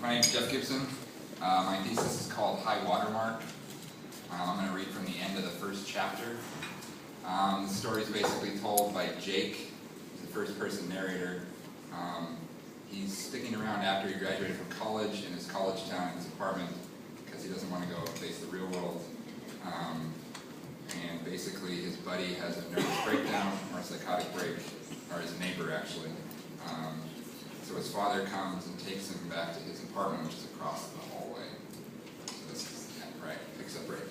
My name's Jeff Gibson. My thesis is called High Watermark. I'm going to read from the end of the first chapter. The story is basically told by Jake, the first person narrator. He's sticking around after he graduated from college in his college town in his apartment because he doesn't want to go face the real world. And basically his buddy has a nervous breakdown or a psychotic break, or his neighbor actually. So his father comes and takes him back to his apartment, which is across the hallway. So this is, right, picks up right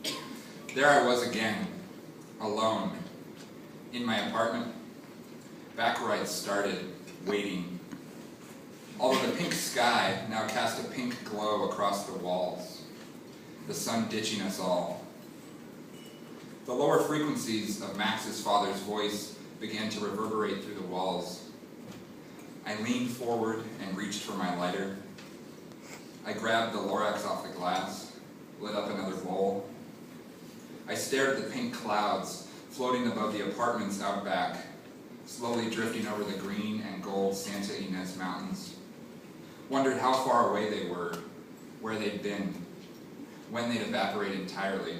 there. There I was again, alone, in my apartment, back where I'd started, waiting. Although the pink sky now cast a pink glow across the walls, the sun ditching us all. The lower frequencies of Max's father's voice began to reverberate through the walls. I leaned forward and reached for my lighter. I grabbed the Lorax off the glass, lit up another bowl. I stared at the pink clouds floating above the apartment's outback, slowly drifting over the green and gold Santa Ynez Mountains. Wondered how far away they were, where they'd been, when they'd evaporate entirely.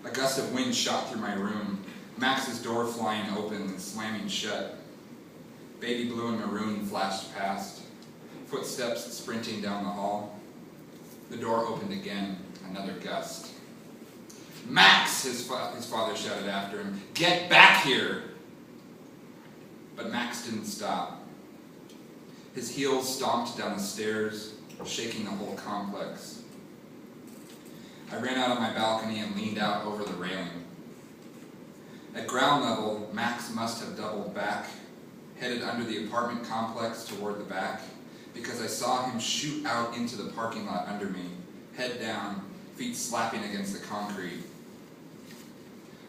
A gust of wind shot through my room, Max's door flying open and slamming shut. Baby blue and maroon flashed past, footsteps sprinting down the hall. The door opened again, another gust. "Max!" his father shouted after him. "Get back here!" But Max didn't stop. His heels stomped down the stairs, shaking the whole complex. I ran out on my balcony and leaned out over the railing. At ground level, Max must have doubled back, headed under the apartment complex toward the back, because I saw him shoot out into the parking lot under me, head down, feet slapping against the concrete.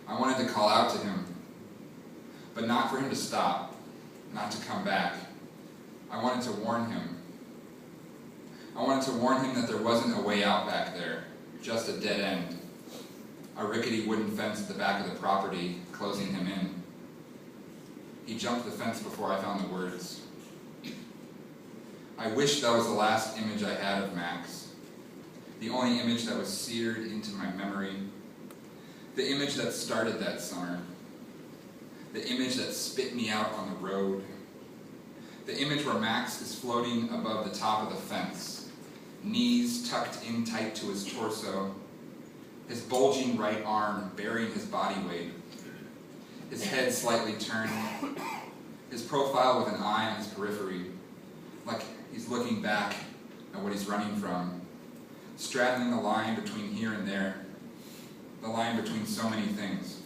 I wanted to call out to him, but not for him to stop, not to come back. I wanted to warn him. I wanted to warn him that there wasn't a way out back there, just a dead end. A rickety wooden fence at the back of the property, closing him in. He jumped the fence before I found the words. I wish that was the last image I had of Max. The only image that was seared into my memory. The image that started that summer. The image that spit me out on the road. The image where Max is floating above the top of the fence, knees tucked in tight to his torso, his bulging right arm bearing his body weight, his head slightly turned, his profile with an eye on his periphery, like he's looking back at what he's running from, straddling the line between here and there, the line between so many things,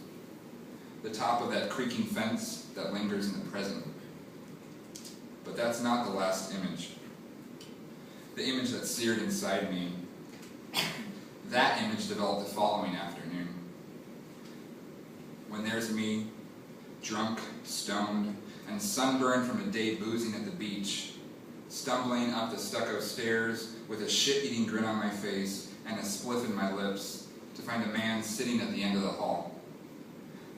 the top of that creaking fence that lingers in the present. But that's not the last image. The image that seared inside me. That image developed the following afternoon. When there's me, drunk, stoned, and sunburned from a day boozing at the beach, stumbling up the stucco stairs with a shit-eating grin on my face and a spliff in my lips, to find a man sitting at the end of the hall,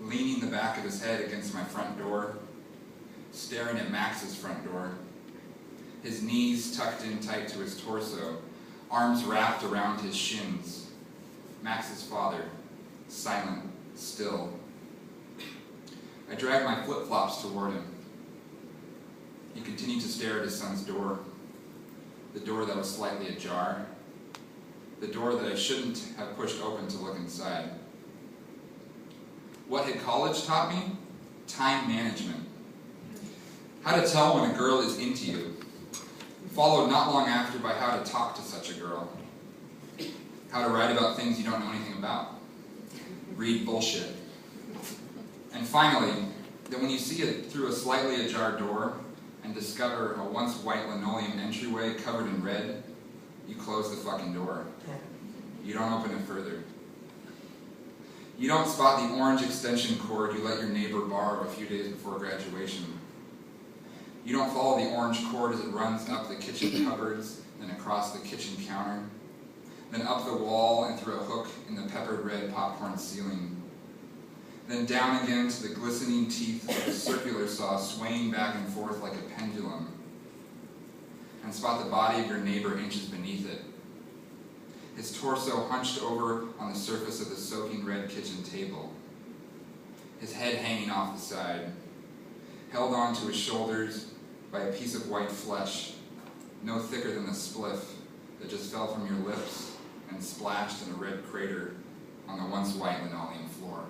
leaning the back of his head against my front door, staring at Max's front door, his knees tucked in tight to his torso, arms wrapped around his shins. Max's father, silent, still. I dragged my flip-flops toward him. He continued to stare at his son's door, the door that was slightly ajar, the door that I shouldn't have pushed open to look inside. What had college taught me? Time management. How to tell when a girl is into you. Followed not long after by how to talk to such a girl. How to write about things you don't know anything about. Read bullshit. And finally, that when you see it through a slightly ajar door and discover a once white linoleum entryway covered in red, you close the fucking door. You don't open it further. You don't spot the orange extension cord you let your neighbor borrow a few days before graduation. You don't follow the orange cord as it runs up the kitchen cupboards, then across the kitchen counter, then up the wall and through a hook in the peppered red popcorn ceiling, then down again to the glistening teeth of the circular saw swaying back and forth like a pendulum and spot the body of your neighbor inches beneath it. His torso hunched over on the surface of the soaking red kitchen table. His head hanging off the side, held on to his shoulders by a piece of white flesh, no thicker than the spliff that just fell from your lips and splashed in a red crater on the once white linoleum floor.